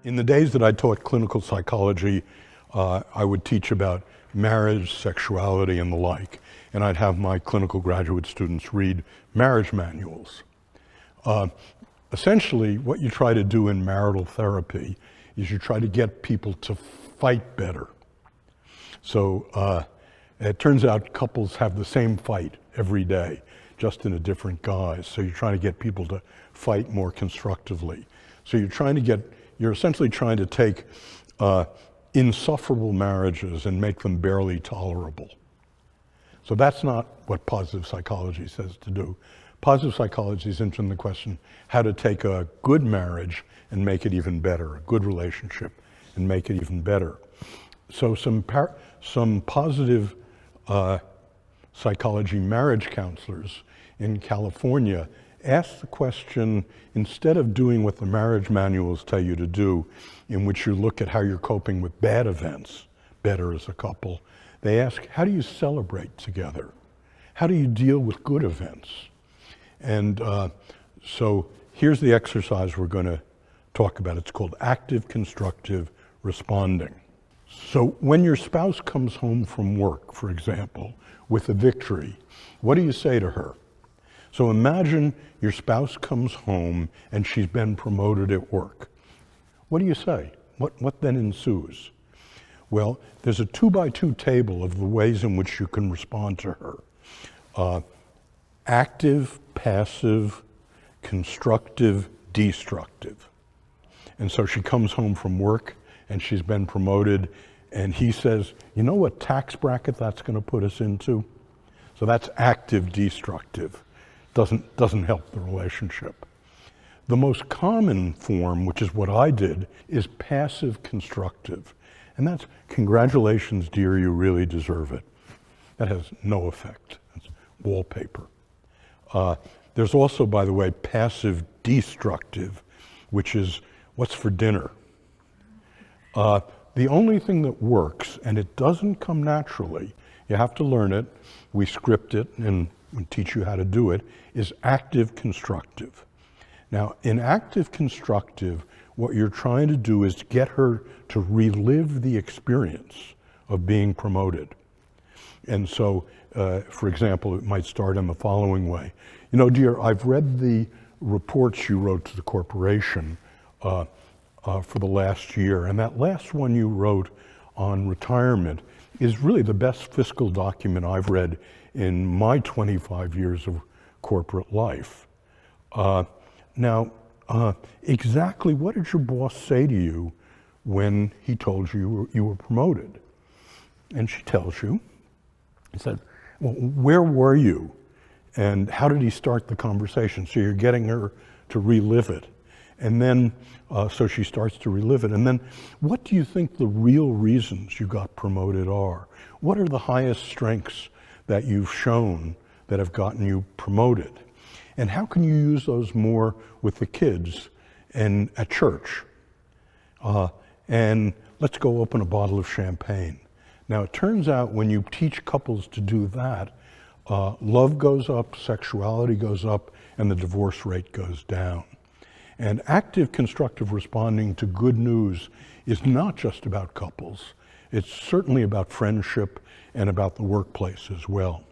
In the days that I taught clinical psychology, I would teach about marriage, sexuality, and the like. And I'd have my clinical graduate students read marriage manuals. Essentially, what you try to do in marital therapy is you try to get people to fight better. So it turns out couples have the same fight every day, just in a different guise. So you're trying to get people to fight more constructively. So you're essentially trying to take insufferable marriages and make them barely tolerable. So that's not what positive psychology says to do. Positive psychology is interested in the question how to take a good marriage and make it even better, a good relationship and make it even better. So some positive psychology marriage counselors in California ask the question, instead of doing what the marriage manuals tell you to do, in which you look at how you're coping with bad events better as a couple, they ask, how do you celebrate together? How do you deal with good events? And so here's the exercise we're going to talk about. It's called active constructive responding. So when your spouse comes home from work, for example, with a victory, what do you say to her? So imagine your spouse comes home and she's been promoted at work. What do you say? What then ensues? Well, there's a 2x2 table of the ways in which you can respond to her. Active, passive, constructive, destructive. And so she comes home from work and she's been promoted, and he says, you know what tax bracket that's going to put us into? So that's active, destructive. Doesn't help the relationship. The most common form, which is what I did, is passive constructive. And that's, congratulations, dear, you really deserve it. That has no effect. It's wallpaper. There's also, by the way, passive destructive, which is, what's for dinner? The only thing that works, and it doesn't come naturally, you have to learn it, we script it and teach you how to do it, is active constructive. Now, in active constructive, what you're trying to do is get her to relive the experience of being promoted. And so, for example, it might start in the following way. You know, dear, I've read the reports you wrote to the corporation for the last year, and that last one you wrote on retirement is really the best fiscal document I've read in my 25 years of corporate life. Now, exactly what did your boss say to you when he told you you were promoted? And she tells you. He said, well, where were you? And how did he start the conversation? So you're getting her to relive it. And then, so she starts to relive it. And then, what do you think the real reasons you got promoted are? What are the highest strengths that you've shown that have gotten you promoted? And how can you use those more with the kids and at church? And let's go open a bottle of champagne. Now, it turns out when you teach couples to do that, love goes up, sexuality goes up, and the divorce rate goes down. And active constructive responding to good news is not just about couples. It's certainly about friendship and about the workplace as well.